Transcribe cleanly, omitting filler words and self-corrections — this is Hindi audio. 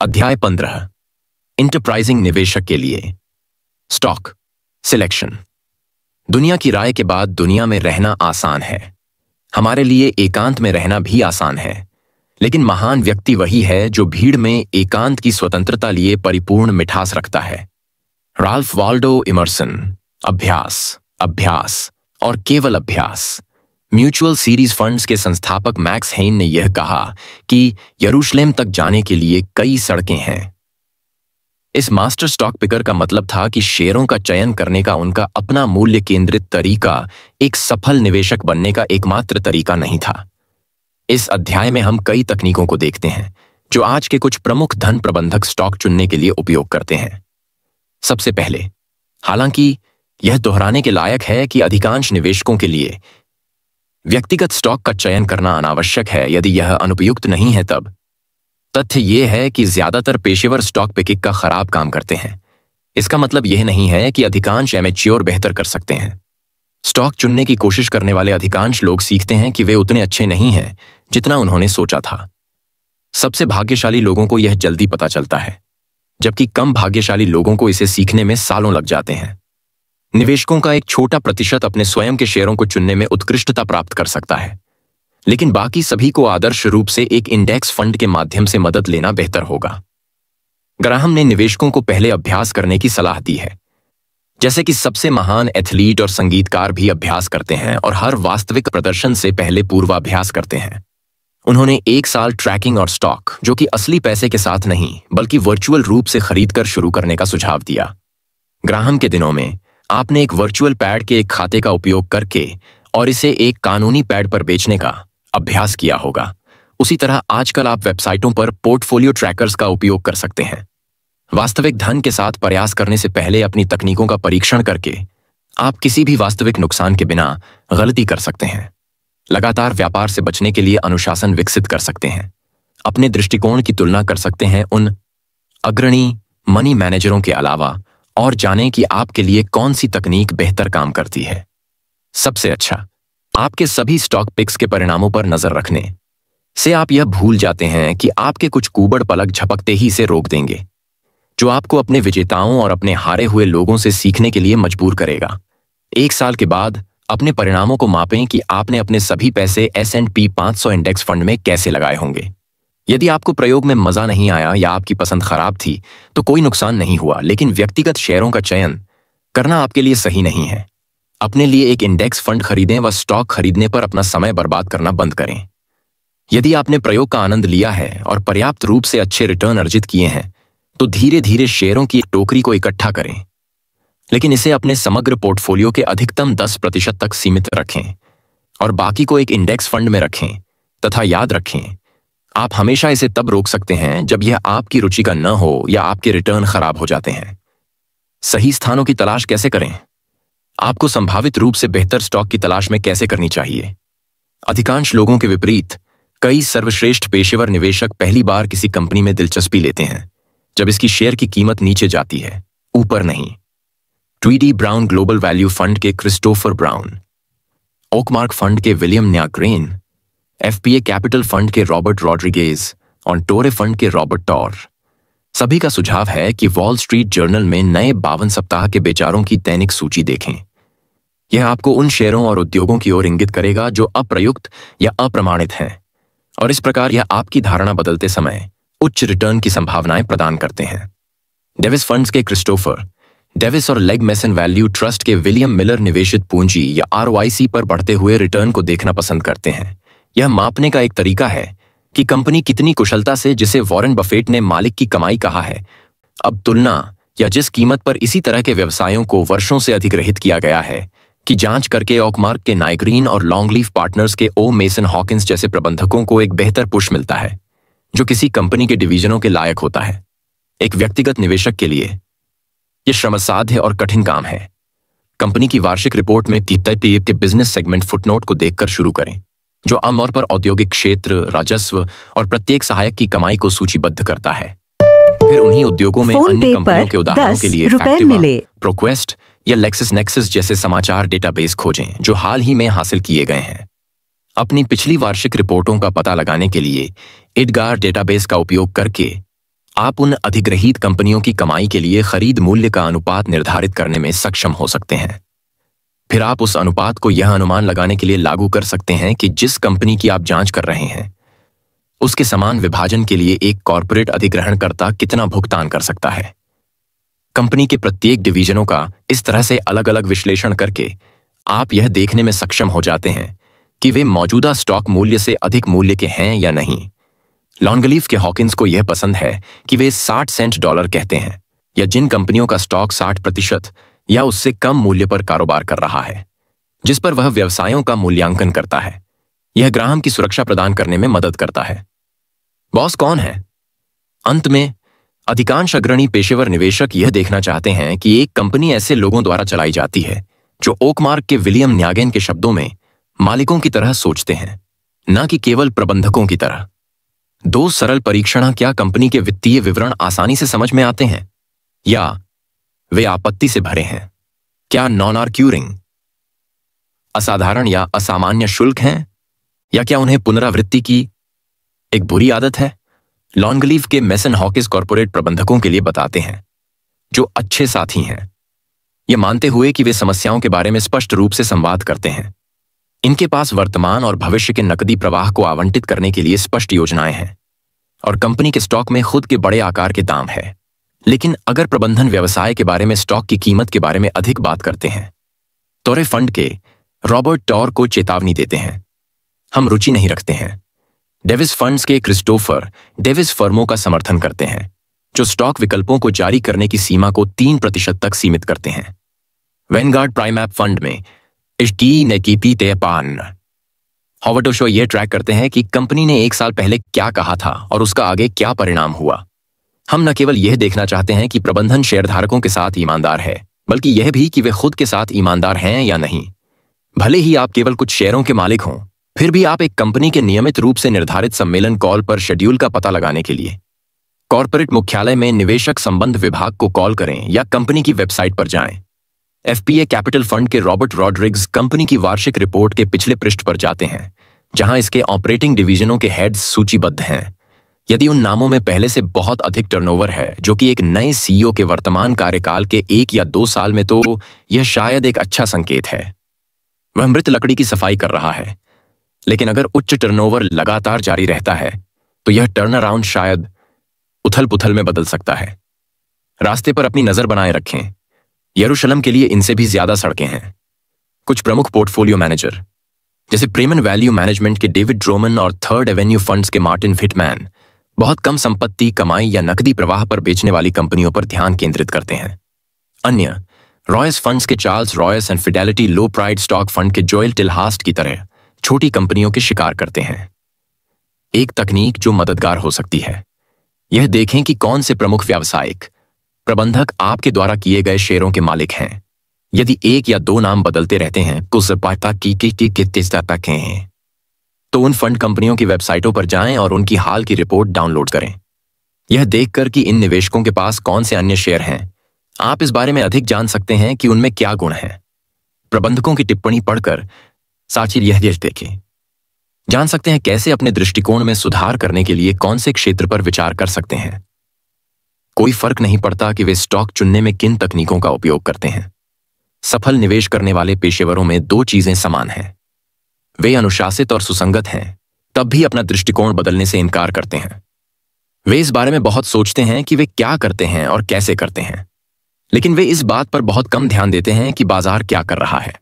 अध्याय 15 इंटरप्राइजिंग निवेशक के लिए स्टॉक सिलेक्शन। दुनिया की राय के बाद दुनिया में रहना आसान है। हमारे लिए एकांत में रहना भी आसान है, लेकिन महान व्यक्ति वही है जो भीड़ में एकांत की स्वतंत्रता लिए परिपूर्ण मिठास रखता है। Ralph Waldo immersion. अभ्यास, अभ्यास और केवल अभ्यास। म्यूचुअल सीरीज फंड्स के संस्थापक मैक्स हेन ने यह कहा कि यरूशलेम तक जाने के लिए कई सड़कें हैं। इस मास्टर स्टॉक पिकर का मतलब था कि शेयरों का चयन करने का उनका अपना मूल्य केंद्रित तरीका एक सफल निवेशक बनने का एकमात्र तरीका नहीं था। इस अध्याय में हम कई तकनीकों को देखते हैं जो आज के कुछ प्रमुख धन प्रबंधक स्टॉक चुनने के लिए उपयोग करते हैं। सबसे पहले, हालांकि यह दोहराने के लायक है कि अधिकांश निवेशकों के लिए व्यक्तिगत स्टॉक का चयन करना अनावश्यक है यदि यह अनुपयुक्त नहीं है, तब तथ्य यह है कि ज्यादातर पेशेवर स्टॉक पिकिंग का खराब काम करते हैं। इसका मतलब यह नहीं है कि अधिकांश एमेच्योर बेहतर कर सकते हैं। स्टॉक चुनने की कोशिश करने वाले अधिकांश लोग सीखते हैं कि वे उतने अच्छे नहीं हैं जितना उन्होंने सोचा था। सबसे भाग्यशाली लोगों को यह जल्दी पता चलता है, जबकि कम भाग्यशाली लोगों को इसे सीखने में सालों लग जाते हैं। निवेशकों का एक छोटा प्रतिशत अपने स्वयं के शेयरों को चुनने में उत्कृष्टता प्राप्त कर सकता है, लेकिन बाकी सभी को आदर्श रूप से एक इंडेक्स फंड के माध्यम से मदद लेना बेहतर होगा। ग्राहम ने निवेशकों को पहले अभ्यास करने की सलाह दी है, जैसे कि सबसे महान एथलीट और संगीतकार भी अभ्यास करते हैं और हर वास्तविक प्रदर्शन से पहले पूर्वाभ्यास करते हैं। उन्होंने 1 साल ट्रैकिंग और स्टॉक, जो कि असली पैसे के साथ नहीं बल्कि वर्चुअल रूप से खरीदकर शुरू करने का सुझाव दिया। ग्राहम के दिनों में आपने एक वर्चुअल पैड के एक खाते का उपयोग करके और इसे एक कानूनी पैड पर बेचने का अभ्यास किया होगा। उसी तरह आजकल आप वेबसाइटों पर पोर्टफोलियो ट्रैकर्स का उपयोग कर सकते हैं। वास्तविक धन के साथ प्रयास करने से पहले अपनी तकनीकों का परीक्षण करके आप किसी भी वास्तविक नुकसान के बिना गलती कर सकते हैं। लगातार व्यापार से बचने के लिए अनुशासन विकसित कर सकते हैं। अपने दृष्टिकोण की तुलना कर सकते हैं उन अग्रणी मनी मैनेजरों के अलावा और जानें कि आपके लिए कौन सी तकनीक बेहतर काम करती है। सबसे अच्छा, आपके सभी स्टॉक पिक्स के परिणामों पर नजर रखने से आप यह भूल जाते हैं कि आपके कुछ कुबड़ पलक झपकते ही इसे रोक देंगे, जो आपको अपने विजेताओं और अपने हारे हुए लोगों से सीखने के लिए मजबूर करेगा। 1 साल के बाद अपने परिणामों को मापें कि आपने अपने सभी पैसे S&P 500 इंडेक्स फंड में कैसे लगाए होंगे। यदि आपको प्रयोग में मजा नहीं आया या आपकी पसंद खराब थी तो कोई नुकसान नहीं हुआ, लेकिन व्यक्तिगत शेयरों का चयन करना आपके लिए सही नहीं है। अपने लिए एक इंडेक्स फंड खरीदें व स्टॉक खरीदने पर अपना समय बर्बाद करना बंद करें। यदि आपने प्रयोग का आनंद लिया है और पर्याप्त रूप से अच्छे रिटर्न अर्जित किए हैं तो धीरे धीरे शेयरों की एक टोकरी को इकट्ठा करें, लेकिन इसे अपने समग्र पोर्टफोलियो के अधिकतम 10% तक सीमित रखें और बाकी को एक इंडेक्स फंड में रखें। तथा याद रखें, आप हमेशा इसे तब रोक सकते हैं जब यह आपकी रुचि का न हो या आपके रिटर्न खराब हो जाते हैं। सही स्थानों की तलाश कैसे करें? आपको संभावित रूप से बेहतर स्टॉक की तलाश में कैसे करनी चाहिए? अधिकांश लोगों के विपरीत, कई सर्वश्रेष्ठ पेशेवर निवेशक पहली बार किसी कंपनी में दिलचस्पी लेते हैं जब इसकी शेयर की कीमत नीचे जाती है, ऊपर नहीं। ट्वीडी ब्राउन ग्लोबल वैल्यू फंड के क्रिस्टोफर ब्राउन, ओकमार्क फंड के विलियम न्याग्रेन, FPA कैपिटल फंड के रॉबर्ट रॉड्रिगेज और टोरे फंड के रॉबर्ट टॉर, सभी का सुझाव है कि वॉल स्ट्रीट जर्नल में नए 52 सप्ताह के बेचारों की दैनिक सूची देखें। यह आपको उन शेयरों और उद्योगों की ओर इंगित करेगा जो अप्रयुक्त या अप्रमाणित हैं, और इस प्रकार यह आपकी धारणा बदलते समय उच्च रिटर्न की संभावनाएं प्रदान करते हैं। डेविस फंड्स के क्रिस्टोफर डेविस और लेग मेसन वैल्यू ट्रस्ट के विलियम मिलर निवेशित पूंजी या ROIC पर बढ़ते हुए रिटर्न को देखना पसंद करते हैं। यह मापने का एक तरीका है कि कंपनी कितनी कुशलता से, जिसे वॉरेन बफेट ने मालिक की कमाई कहा है, अब तुलना या जिस कीमत पर इसी तरह के व्यवसायों को वर्षों से अधिग्रहित किया गया है कि जांच करके ऑकमार्क के नाइग्रीन और लॉन्गलीफ पार्टनर्स के ओ मेसन हॉकिंस जैसे प्रबंधकों को एक बेहतर पुश मिलता है जो किसी कंपनी के डिवीजनों के लायक होता है। एक व्यक्तिगत निवेशक के लिए यह श्रमसाध्य और कठिन काम है। कंपनी की वार्षिक रिपोर्ट में TTIP के बिजनेस सेगमेंट फुटनोट को देखकर शुरू करें, जो आमतौर पर औद्योगिक क्षेत्र, राजस्व और प्रत्येक सहायक की कमाई को सूचीबद्ध करता है। फिर उन्हीं उद्योगों में अन्य कंपनियों के उदाहरणों के लिए फैक्टिवा, प्रोक्वेस्ट या लेक्सिस नेक्सिस जैसे समाचार डेटाबेस खोजें जो हाल ही में हासिल किए गए हैं। अपनी पिछली वार्षिक रिपोर्टों का पता लगाने के लिए एडगार डेटाबेस का उपयोग करके आप उन अधिग्रहित कंपनियों की कमाई के लिए खरीद मूल्य का अनुपात निर्धारित करने में सक्षम हो सकते हैं। फिर आप उस अनुपात को यह अनुमान लगाने के लिए लागू कर सकते हैं कि जिस कंपनी की आप जांच कर रहे हैं उसके समान विभाजन के लिए एक कॉर्पोरेट अधिग्रहणकर्ता कितना भुगतान कर सकता है। कंपनी के प्रत्येक डिवीजनों का इस तरह से अलग अलग विश्लेषण करके आप यह देखने में सक्षम हो जाते हैं कि वे मौजूदा स्टॉक मूल्य से अधिक मूल्य के हैं या नहीं। लॉन्गलीफ के हॉकिंस को यह पसंद है कि वे 60 सेंट डॉलर कहते हैं या जिन कंपनियों का स्टॉक 60% या उससे कम मूल्य पर कारोबार कर रहा है, जिस पर वह व्यवसायों का मूल्यांकन करता है। यह ग्राहक की सुरक्षा प्रदान करने में मदद करता है। बॉस कौन है? अंत में अधिकांश अग्रणी पेशेवर निवेशक यह देखना चाहते हैं कि एक कंपनी ऐसे लोगों द्वारा चलाई जाती है जो ओकमार्क के विलियम न्यागेन के शब्दों में मालिकों की तरह सोचते हैं, न कि केवल प्रबंधकों की तरह। 2 सरल परीक्षण क्या कंपनी के वित्तीय विवरण आसानी से समझ में आते हैं या वे आपत्ति से भरे हैं? क्या नॉन आर्क्यूरिंग असाधारण या असामान्य शुल्क हैं या क्या उन्हें पुनरावृत्ति की एक बुरी आदत है? लॉन्गलीफ के मेसन हॉकिस कॉर्पोरेट प्रबंधकों के लिए बताते हैं जो अच्छे साथी हैं, यह मानते हुए कि वे समस्याओं के बारे में स्पष्ट रूप से संवाद करते हैं। इनके पास वर्तमान और भविष्य के नकदी प्रवाह को आवंटित करने के लिए स्पष्ट योजनाएं हैं और कंपनी के स्टॉक में खुद के बड़े आकार के दाम है। लेकिन अगर प्रबंधन व्यवसाय के बारे में स्टॉक की कीमत के बारे में अधिक बात करते हैं, तोरे फंड के रॉबर्ट टॉर को चेतावनी देते हैं, हम रुचि नहीं रखते हैं। डेविस फंड्स के क्रिस्टोफर डेविस फर्मों का समर्थन करते हैं जो स्टॉक विकल्पों को जारी करने की सीमा को 3% तक सीमित करते हैं। वैनगार्ड प्राइमैप फंड में हॉवर्ड ओशो यह ट्रैक करते हैं कि कंपनी ने 1 साल पहले क्या कहा था और उसका आगे क्या परिणाम हुआ। हम न केवल यह देखना चाहते हैं कि प्रबंधन शेयरधारकों के साथ ईमानदार है, बल्कि यह भी कि वे खुद के साथ ईमानदार हैं या नहीं। भले ही आप केवल कुछ शेयरों के मालिक हों, फिर भी आप एक कंपनी के नियमित रूप से निर्धारित सम्मेलन कॉल पर शेड्यूल का पता लगाने के लिए कॉर्पोरेट मुख्यालय में निवेशक संबंध विभाग को कॉल करें या कंपनी की वेबसाइट पर जाएं। एफपीए कैपिटल फंड के रॉबर्ट रॉड्रिग्स कंपनी की वार्षिक रिपोर्ट के पिछले पृष्ठ पर जाते हैं, जहां इसके ऑपरेटिंग डिवीजनों के हेड्स सूचीबद्ध हैं। यदि उन नामों में पहले से बहुत अधिक टर्नओवर है, जो कि एक नए सीईओ के वर्तमान कार्यकाल के 1 या 2 साल में, तो यह शायद एक अच्छा संकेत है। वह मृत लकड़ी की सफाई कर रहा है। लेकिन अगर उच्च टर्नओवर लगातार जारी रहता है तो यह टर्न अराउंड शायद उथल पुथल में बदल सकता है। रास्ते पर अपनी नजर बनाए रखें। यरूशलेम के लिए इनसे भी ज्यादा सड़कें हैं। कुछ प्रमुख पोर्टफोलियो मैनेजर जैसे प्रेमन वैल्यू मैनेजमेंट के डेविड ड्रोमन और थर्ड एवेन्यू फंड्स के मार्टिन फिटमैन बहुत कम संपत्ति, कमाई या नकदी प्रवाह पर बेचने वाली कंपनियों पर ध्यान केंद्रित करते हैं। अन्य रॉयस फंड्स के Charles Royce and Fidelity low pride stock fund के जोएल टिलहास्ट की तरह छोटी कंपनियों के शिकार करते हैं। एक तकनीक जो मददगार हो सकती है, यह देखें कि कौन से प्रमुख व्यावसायिक प्रबंधक आपके द्वारा किए गए शेयरों के मालिक हैं। यदि 1 या 2 नाम बदलते रहते हैं तो उन फंड कंपनियों की वेबसाइटों पर जाएं और उनकी हाल की रिपोर्ट डाउनलोड करें। यह देखकर कि इन निवेशकों के पास कौन से अन्य शेयर हैं, आप इस बारे में अधिक जान सकते हैं कि उनमें क्या गुण हैं। प्रबंधकों की टिप्पणी पढ़कर साचिर यह देखें, जान सकते हैं कैसे अपने दृष्टिकोण में सुधार करने के लिए कौन से क्षेत्र पर विचार कर सकते हैं। कोई फर्क नहीं पड़ता कि वे स्टॉक चुनने में किन तकनीकों का उपयोग करते हैं। सफल निवेश करने वाले पेशेवरों में 2 चीजें समान हैं। वे अनुशासित और सुसंगत हैं, तब भी अपना दृष्टिकोण बदलने से इनकार करते हैं। वे इस बारे में बहुत सोचते हैं कि वे क्या करते हैं और कैसे करते हैं, लेकिन वे इस बात पर बहुत कम ध्यान देते हैं कि बाजार क्या कर रहा है।